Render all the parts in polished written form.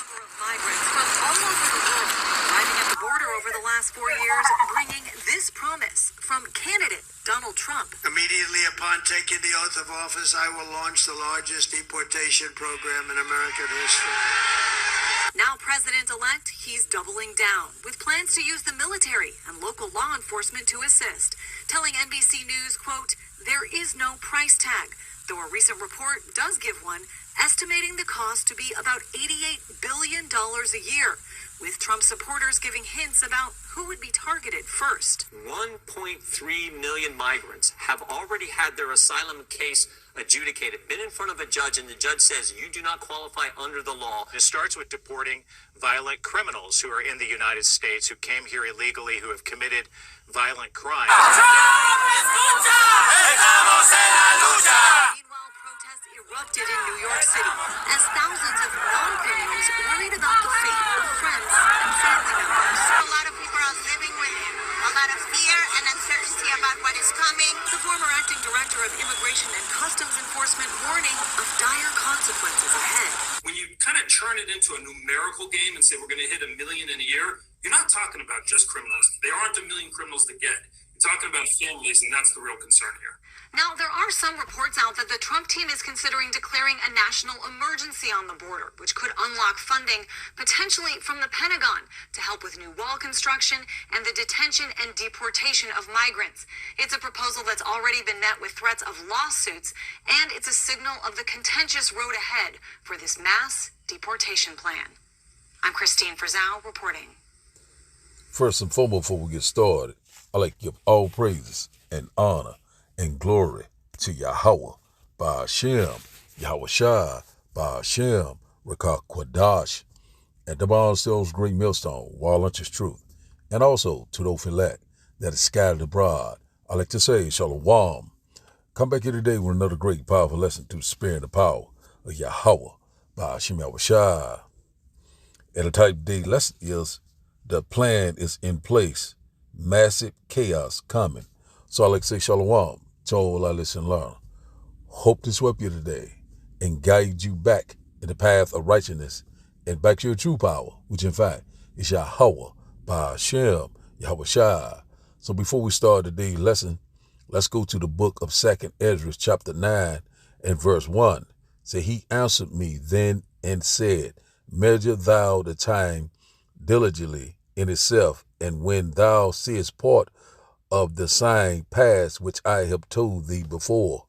number of migrants from all over the world arriving at the border over the last 4 years, bringing this promise from candidate Donald Trump. Immediately upon taking the oath of office, I will launch the largest deportation program in American history. Now president-elect, he's doubling down with plans to use the military and local law enforcement to assist, telling NBC News, quote, "There is no price tag," though a recent report does give one, estimating the cost to be about $88 billion a year, with Trump supporters giving hints about who would be targeted first. 1.3 million migrants have already had their asylum case adjudicated, been in front of a judge, and the judge says you do not qualify under the law. It starts with deporting violent criminals who are in the United States, who came here illegally, who have committed violent crimes. Meanwhile, protests erupted in New York City as thousands of non-criminals worried about the fate of friends and family members. A lot of people are living with a lot of fear and uncertainty about what is coming. The former acting director of Immigration and Customs Enforcement warning of dire consequences ahead. When you kind of turn it into a numerical game and say we're going to hit 1 million in a year, you're not talking about just criminals. There aren't 1 million criminals to get. You're talking about families, and that's the real concern here. Now, there are some reports out that the Trump team is considering declaring a national emergency on the border, which could unlock funding, potentially from the Pentagon, to help with new wall construction and the detention and deportation of migrants. It's a proposal that's already been met with threats of lawsuits, and it's a signal of the contentious road ahead for this mass deportation plan. I'm Christine Frizzell reporting. First and foremost, before we get started, I'd like to give all praises and honor and glory to Yahweh, Ba'ashem, Yahweh Shai, Ba'ashem, Rakah Kwadash, and the Bonstone's great millstone, while lunch is truth, and also to the Ophilat that is scattered abroad. I like to say, Shalom. Come back here today with another great, powerful lesson to the spirit and the power of Yahweh, Ba'ashem, Yahweh Shai. And the type of day lesson is, the plan is in place, massive chaos coming. So I like to say Shalom to all our listen and learn. Hope to sweep you today and guide you back in the path of righteousness and back to your true power, which in fact is Yahweh, Ba'ashem, Yahweh Shai. So before we start today's lesson, let's go to the book of 2nd Ezra, chapter 9 and verse 1. Say, he answered me then and said, measure thou the time diligently in itself, and when thou seest part of the sign pass which I have told thee before.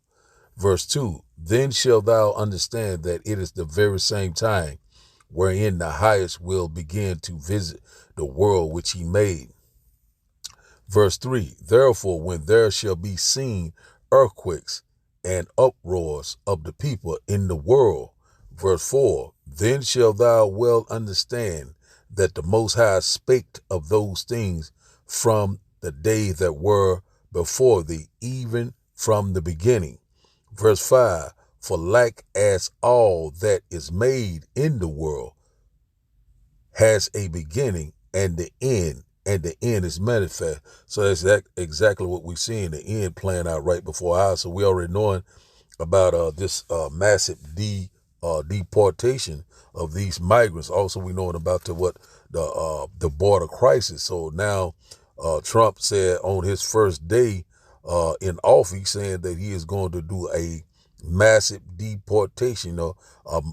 Verse 2, then shalt thou understand that it is the very same time wherein the highest will begin to visit the world which he made. Verse 3, therefore when there shall be seen earthquakes and uproars of the people in the world. Verse 4, then shalt thou well understand that the Most High spake of those things from the day that were before thee, even from the beginning. Verse 5, for like as all that is made in the world has a beginning and the end is manifest. So that's exactly what we see in the end playing out right before our eyes. So we already knowing about this massive deportation of these migrants. Also, we knowing about the border crisis. So now Trump said on his first day in office, saying that he is going to do a massive deportation of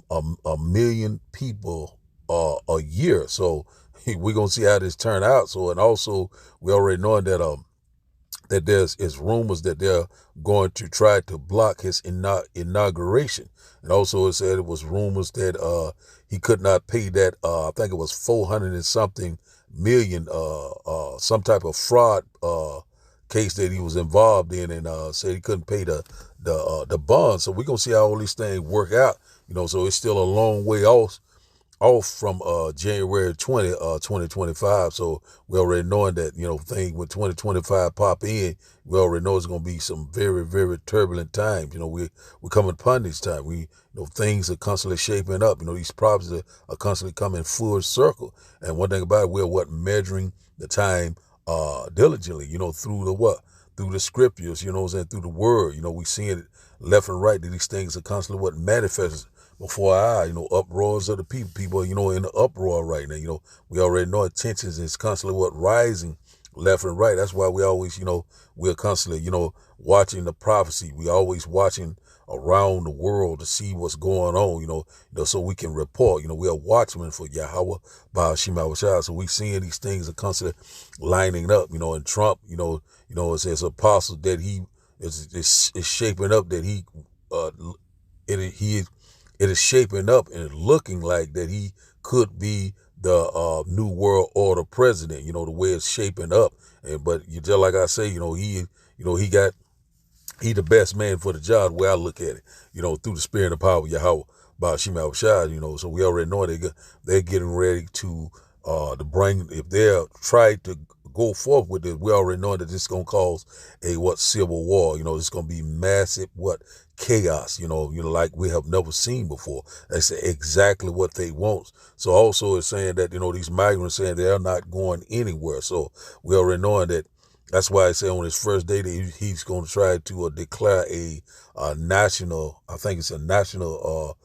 1 million people a year. So we're going to see how this turn out. So, and also we already knowing that that there's rumors that they're going to try to block his inauguration. And also it said it was rumors that he could not pay that, I think it was 400 and something million, some type of fraud case that he was involved in, and said he couldn't pay the bond. So we're going to see how all these things work out, so it's still a long way off from January 2025. So we already knowing that, thing with 2025 pop in, we already know it's going to be some very, very turbulent times. We're coming upon this time. Things are constantly shaping up. These problems are constantly coming full circle. And one thing about it, we're measuring the time diligently, through the what? Through the scriptures, through the word. We seeing it left and right that these things are constantly manifesting before our, uproars of the people. People, in the uproar right now. We already know tensions is constantly rising left and right. That's why we always, we're constantly, watching the prophecy. We always watching around the world to see what's going on, so we can report. We are watchmen for Yahweh by Shema Shah. So we seeing these things are constantly lining up, and Trump, it says apostle that he is shaping up, that it is shaping up and looking like that he could be the new world order president, the way it's shaping up. But just like I say, he the best man for the job, the way I look at it, through the spirit and power of Yahweh, by Shema Shah, so we already know they're getting ready to bring, if they're trying to go forth with it, we already know that this is going to cause a civil war. It's going to be massive chaos, like we have never seen before. That's exactly what they want. So also it's saying that, these migrants saying they're not going anywhere. So we already know that. That's why I say on his first day that he's going to try to declare a national, I think it's a national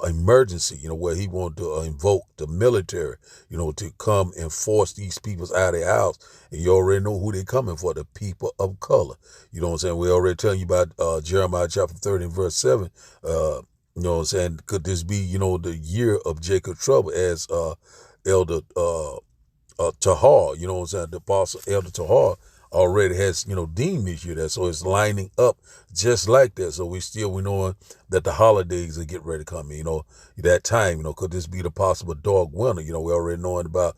emergency, where he wants to invoke the military, to come and force these people out of their house. And you already know who they're coming for, the people of color. You know what I'm saying? We already telling you about Jeremiah chapter 30 and verse 7. You know what I'm saying? Could this be, the year of Jacob trouble, as Elder Tahar, you know what I'm saying? The apostle Elder Tahar already has, deemed this year that. So it's lining up just like that. So we knowing that the holidays are getting ready to come, that time, could this be the possible dark winter? We already knowing about,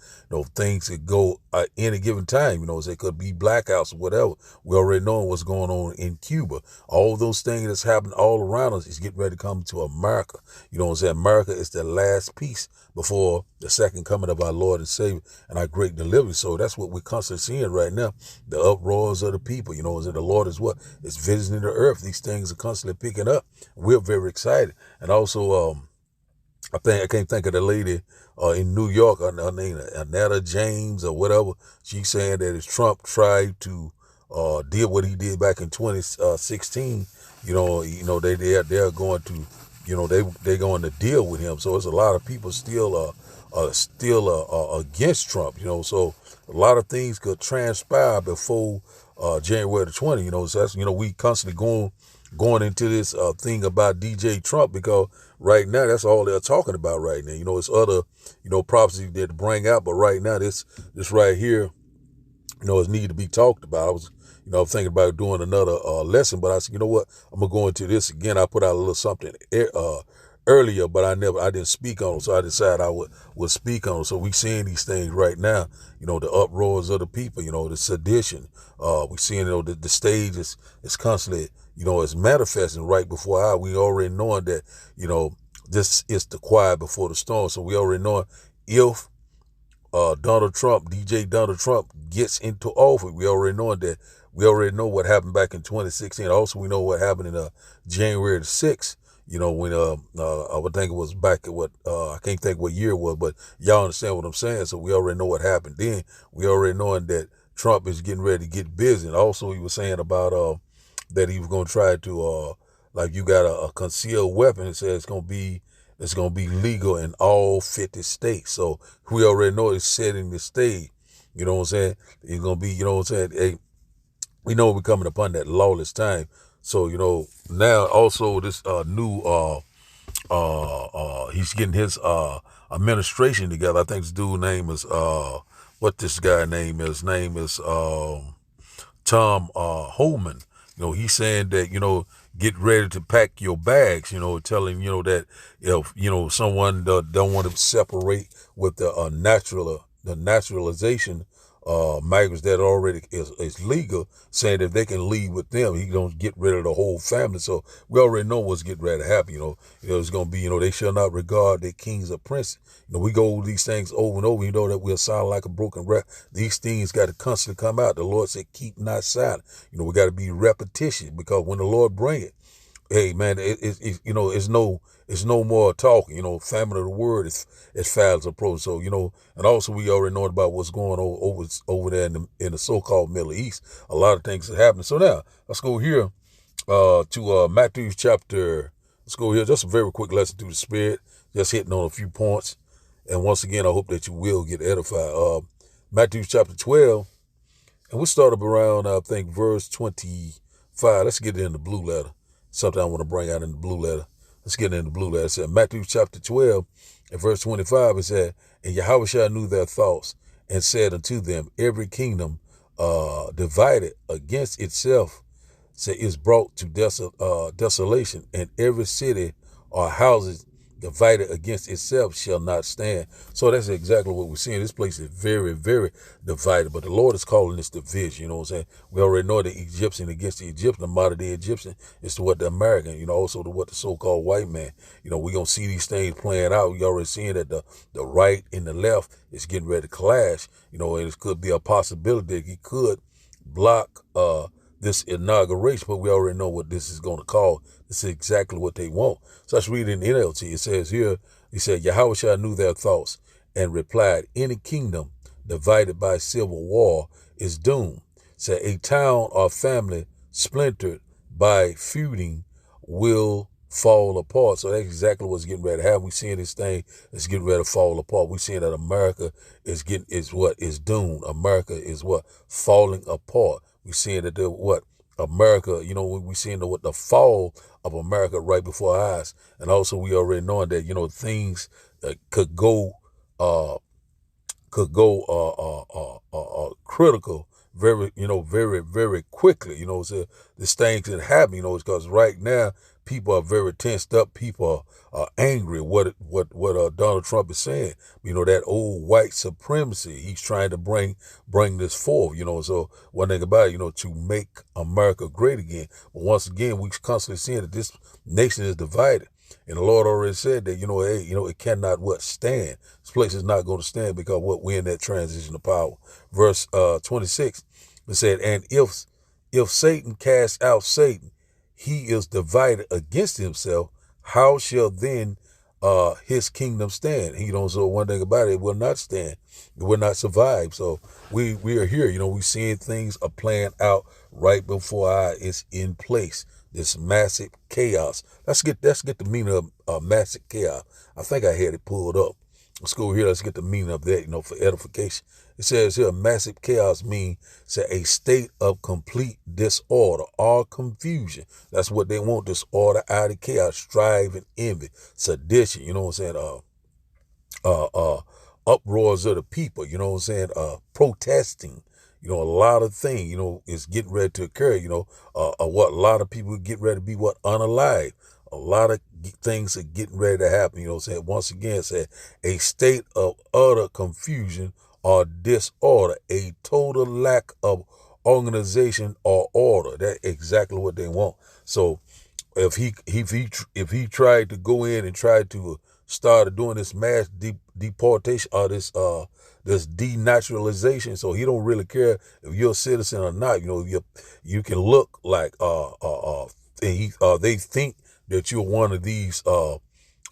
things that go at any given time, it could be blackouts or whatever. We already knowing what's going on in Cuba. All those things that's happening all around us is getting ready to come to America. You know what I'm saying? America is the last piece before the second coming of our Lord and Savior and our great delivery. So that's what we're constantly seeing right now. The uproars of the people, the Lord is is visiting the earth. These things are constantly picking up. We're very excited. And also, I can't think of the lady in New York, her name, Anetta James or whatever. She's saying that if Trump tried to did what he did back in 2016, they're going to, they're going to deal with him. So there's a lot of people still against Trump, so a lot of things could transpire before January the 20th, so that's, we constantly going into this thing about DJ Trump, because right now that's all they're talking about right now. It's other, prophecy that bring out, but right now this right here, is need to be talked about. I was, thinking about doing another lesson, but I said, you know what, I'm gonna go into this again. I put out a little something earlier, but I didn't speak on it, so I decided I would speak on it. So we seeing these things right now, the uproars of the people, the sedition. We seeing, the stage is constantly, it's manifesting right before our. We already knowing that, this is the quiet before the storm. So we already knowing if Donald Trump, DJ Donald Trump, gets into office, we already knowing that. We already know what happened back in 2016. Also, we know what happened in January the 6th. When I would think it was back at I can't think what year it was, but y'all understand what I'm saying. So we already know what happened then. We already knowing that Trump is getting ready to get busy. And also he was saying about that he was going to try to like you got a concealed weapon. It says it's going to be legal in all 50 states. So we already know it's setting the stage. You know what I'm saying? It's going to be, hey, we know we're coming upon that lawless time. So, now also this new he's getting his administration together. I think this dude's name is what this guy's name is. His name is Tom Homan. He's saying that, get ready to pack your bags, telling, that if, someone don't want to separate with the naturalization migrants that already is legal, saying that they can leave with them, he don't get rid of the whole family. So we already know what's getting ready to happen. It's going to be, they shall not regard their kings or princes. We go over these things over and over. That we'll sound like a broken record. These things got to constantly come out. The Lord said, keep not silent. We got to be repetition, because when the Lord bring it, hey man, it's no more talking. Famine of the word is foul as approach. So and also we already know about what's going on over there in the so-called Middle East. A lot of things are happening. So now let's go here to Matthew chapter Let's go here. Just a very quick lesson through the Spirit. Just hitting on a few points. And once again, I hope that you will get edified. Matthew chapter 12. And we start up around, I think, verse 25. Let's get in the blue letter. Something I want to bring out in the blue letter. Let's get in the blue letter. It said, Matthew chapter 12 and verse 25, it said, and Yahushua knew their thoughts and said unto them, every kingdom divided against itself is brought to desolation, and every city or houses divided against itself shall not stand. So that's exactly what we're seeing. This place is very, very divided, but the Lord is calling this division. You know what I'm saying? We already know the Egyptian against the Egyptian, the modern day Egyptian is to what the American, also to what the so-called white man. We're going to see these things playing out. We already seeing that the right and the left is getting ready to clash, and it could be a possibility that he could block this inauguration, but we already know what this is going to cause. This is exactly what they want. So let's read in the NLT. It says here, he said, Yahushua knew their thoughts and replied, any kingdom divided by civil war is doomed. Said a town or family splintered by feuding will fall apart. So that's exactly what's getting ready to happen. We seeing this thing that's getting ready to fall apart. We seeing that America is doomed. America is falling apart. We seeing that America, we seeing the fall of America right before our eyes. And also we already knowing that, things could go critical very, very, very quickly. So this thing can happen, because right now people are very tensed up. People are angry at what Donald Trump is saying. That old white supremacy, he's trying to bring this forth, so one thing about it, to make America great again. But once again, we constantly seeing that this nation is divided. And the Lord already said that, it cannot stand. This place is not going to stand because we're in that transition of power. Verse 26, it said, and if Satan casts out Satan, he is divided against himself. How shall then his kingdom stand? So one thing about it will not stand. It will not survive. So we are here. We seeing things are playing out right before our eyes. It's in place. This massive chaos. Let's get the meaning of massive chaos. I think I had it pulled up. Let's go here. Let's get the meaning of that, for edification. It says here, massive chaos means a state of complete disorder or confusion. That's what they want, disorder, out of chaos, strife and envy, sedition, uproars of the people, protesting, a lot of things, is getting ready to occur, a lot of people get ready to be unalive. A lot of things are getting ready to happen, once again, a state of utter confusion or disorder, a total lack of organization or order. That's exactly what they want. So if he tried to go in and try to start doing this mass deportation or this denaturalization, so he don't really care if you're a citizen or not. You can look like they think that you're one of these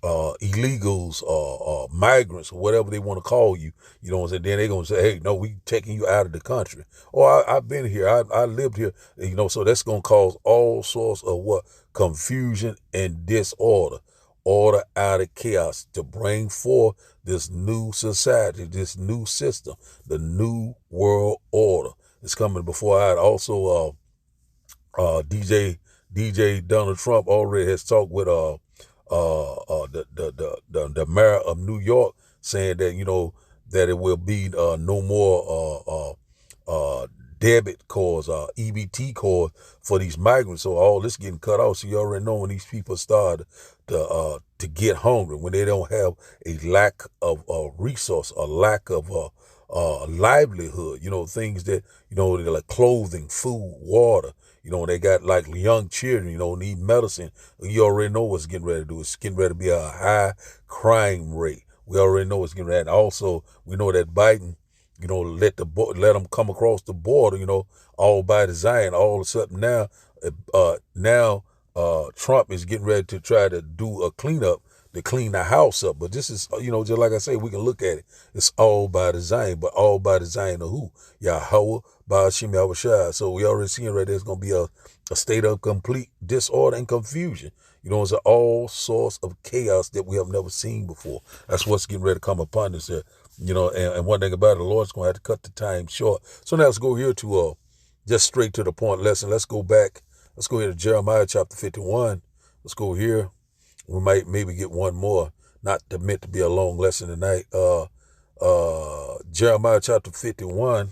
illegals or migrants or whatever they want to call you. Then they're going to say, hey, no, we taking you out of the country. I've been here. I lived here. So that's going to cause all sorts of confusion and disorder, order out of chaos, to bring forth this new society, this new system, the new world order. It's coming before our eyes. Also, DJ Donald Trump already has talked with the mayor of New York, saying that that it will be no more debit cards, EBT cards for these migrants. So all this getting cut off. So you already know when these people start to get hungry, when they don't have a lack of resource, a lack of livelihood. Things that they're like clothing, food, water. They got like young children, need medicine. You already know what's getting ready to do. It's getting ready to be a high crime rate. We already know what's getting ready. And also, we know that Biden, let them come across the border, all by design. All of a sudden now Trump is getting ready to try to do a cleanup to clean the house up. But this is, just like I say, we can look at it. It's all by design, but all by design of who? Yahweh, Ba'ashim Yahushua. So we already seeing right there, it's going to be a state of complete disorder and confusion. You know, it's all sorts of chaos that we have never seen before. That's what's getting ready to come upon us here. You know, and one thing about it, the Lord's going to have to cut the time short. So now let's go here to just straight to the point lesson. Let's go back. Let's go here to Jeremiah chapter 51. Let's go here. We might maybe get one more. Not meant to be a long lesson tonight. Jeremiah chapter 51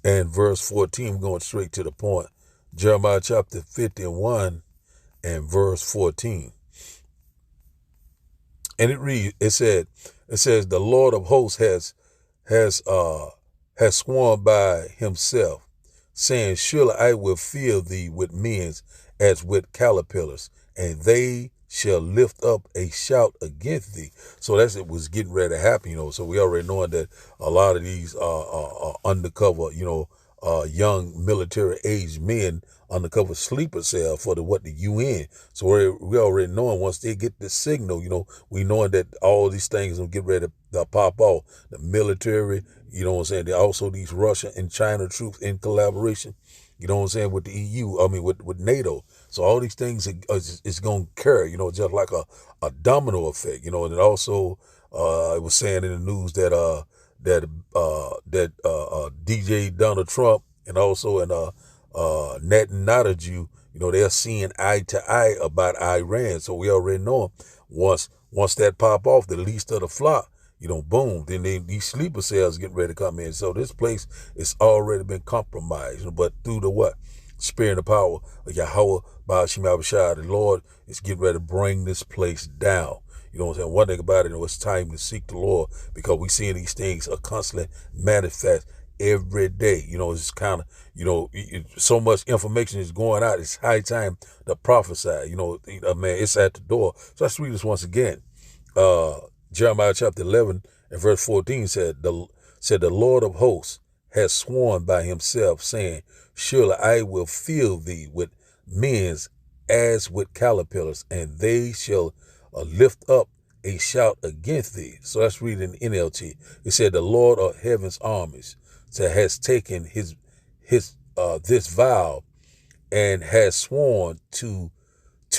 and verse 14. We're going straight to the point. Jeremiah chapter 51 and verse 14. And it reads, it says, the Lord of hosts has sworn by himself, saying, surely I will fill thee with men as with caterpillars, and they shall lift up a shout against thee. So that's it was getting ready to happen, you know. So we already knowing that a lot of these are undercover, you know, young military aged men undercover sleeper cell for the UN. So we already knowing once they get the signal, you know, we knowing that all these things will get ready to pop off. The military, you know what I'm saying? Also these Russia and China troops in collaboration, you know what I'm saying, with the EU, I mean with NATO. So all these things is going to carry, you know, just like a domino effect, you know. And also it was saying in the news that DJ Donald Trump and also Netanyahu, you know, they're seeing eye to eye about Iran. So we already know once that pop off, the least of the flock, you know, boom, then these sleeper cells getting ready to come in. So this place is already been compromised, but through the what? Spirit and the power of Yahweh, Ba'ashim Abishai, the Lord is getting ready to bring this place down. You know what I'm saying? One thing about it, you know, it's time to seek the Lord, because we seeing these things are constantly manifest every day. You know, it's kind of, you know, so much information is going out. It's high time to prophesy. You know, man, it's at the door. So let's read this once again. Jeremiah chapter 11 and verse 14 said, the Lord of hosts has sworn by himself, saying, surely I will fill thee with men as with caterpillars, and they shall lift up a shout against thee. So let's read in NLT. It said, the Lord of heaven's armies has taken this vow and has sworn to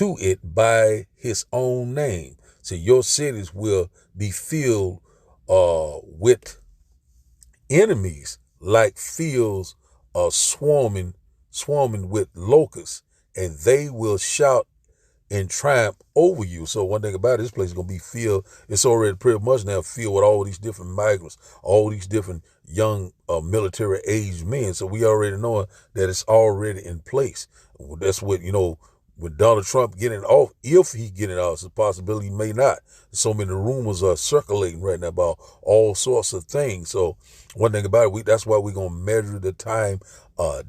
it by his own name. So your cities will be filled with enemies like fields swarming with locusts, and they will shout in triumph over you. So one thing about it, this place is going to be filled. It's already pretty much now filled with all these different migrants, all these different young military aged men. So we already know that it's already in place. That's what, you know, with Donald Trump getting off, if he getting off, it's a possibility he may not. So many rumors are circulating right now about all sorts of things. So one thing about it, that's why we're going to measure the time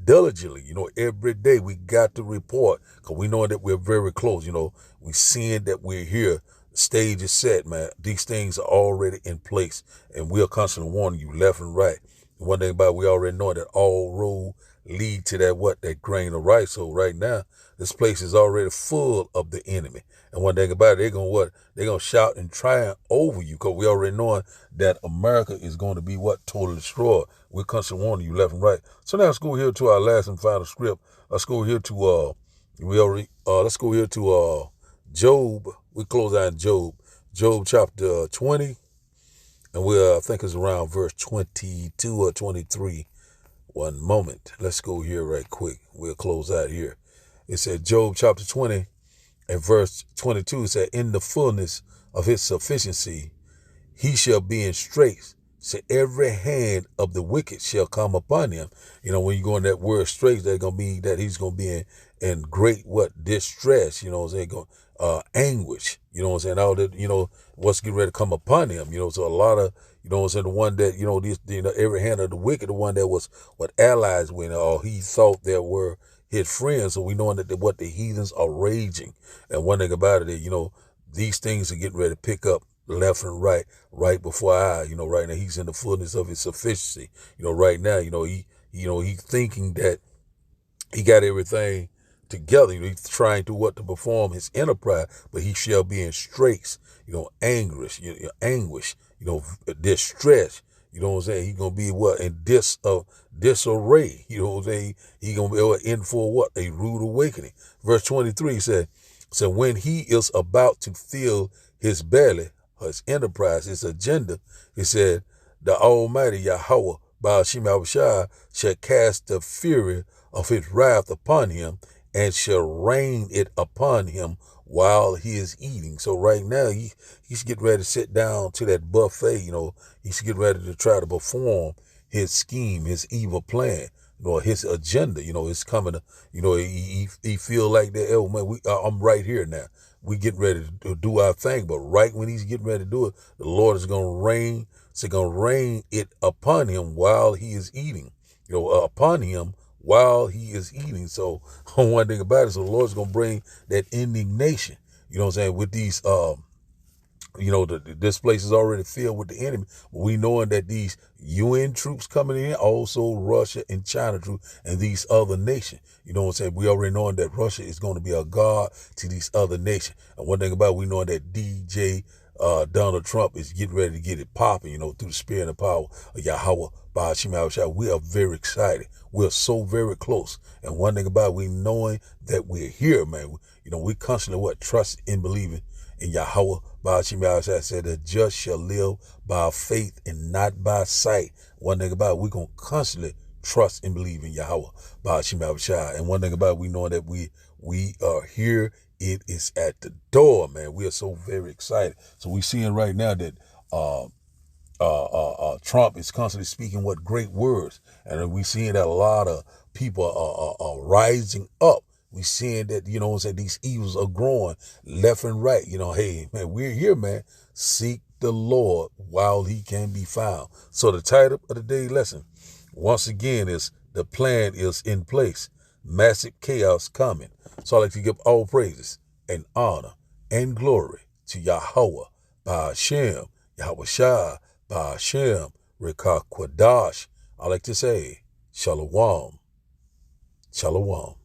diligently. You know, every day we got to report, because we know that we're very close. You know, we seeing that we're here. The stage is set, man. These things are already in place, and we're constantly warning you left and right. And one thing about it, we already know that all road lead to that grain of rice. So right now, this place is already full of the enemy. And one thing about it, they're gonna shout and triumph over you, because we already know that America is going to be totally destroyed. We're constantly warning you left and right. So now let's go here to our last and final script. Let's go here to let's go here to Job. We close out in Job chapter 20, and I think it's around verse 22 or 23. One moment. Let's go here right quick. We'll close out here. It said Job chapter 20 and verse 22. It said, in the fullness of his sufficiency, he shall be in straits. So every hand of the wicked shall come upon him. You know, when you go in that word straits, that's going to mean that he's going to be in great distress. You know what I'm saying? Anguish. You know what I'm saying? All that, you know, what's getting ready to come upon him. You know, so a lot of, you know what I'm saying, the one that, you know, every hand of the wicked, the one that was allies with, or he thought there were his friends. So we know that the heathens are raging. And one thing about it, you know, these things are getting ready to pick up left and right before our eyes. You know, right now he's in the fullness of his sufficiency. You know, right now, you know, he's thinking that he got everything together. You know, he's trying to perform his enterprise, but he shall be in straits, you know, anguish, you know, distress. You know what I'm saying? He's gonna be in disarray. You know what I'm saying? He's gonna be in for a rude awakening. Verse 23 said, So when he is about to fill his belly, his enterprise, his agenda, he said, the Almighty Yahweh, Ba'ashim Abishai, shall cast the fury of his wrath upon him and shall rain it upon him while he is eating. So right now, he's getting ready to sit down to that buffet, he's getting ready to try to perform his scheme, his evil plan, his agenda, it's coming to, he feel like that, oh man, I'm right here now. We getting ready to do our thing, but right when he's getting ready to do it, the Lord is going to rain it upon him while he is eating, upon him while he is eating. So one thing about it, so the Lord's going to bring that indignation, with these, this place is already filled with the enemy. We knowing that these UN troops coming in, also Russia and China troops, and these other nations. We already knowing that Russia is going to be a guard to these other nations. And one thing about it, we knowing that DJ Donald Trump is getting ready to get it popping, through the spirit and the power of Yahweh, Ba'ashim Abishai. We are very excited. We're so very close. And one thing about it, we knowing that we're here, man. We constantly trust in believing in Yahweh. Ba'ashim Abishai said, the just shall live by faith and not by sight. One thing about it, we're going to constantly trust and believe in Yahweh, Ba'ashim Abishai. And one thing about it, we know that we are here. It is at the door, man. We are so very excited. So we're seeing right now that Trump is constantly speaking what great words. And we're seeing that a lot of people are rising up. We're seeing that, these evils are growing left and right. Hey, man, we're here, man. Seek the Lord while he can be found. So the title of the day lesson, once again, is the plan is in place. Massive chaos coming. So I like to give all praises and honor and glory to Yahweh, Ba'ashim, Yahweh Shai, Ba'ashim, Rekah Kwadash. I like to say, Shalom. Shalom.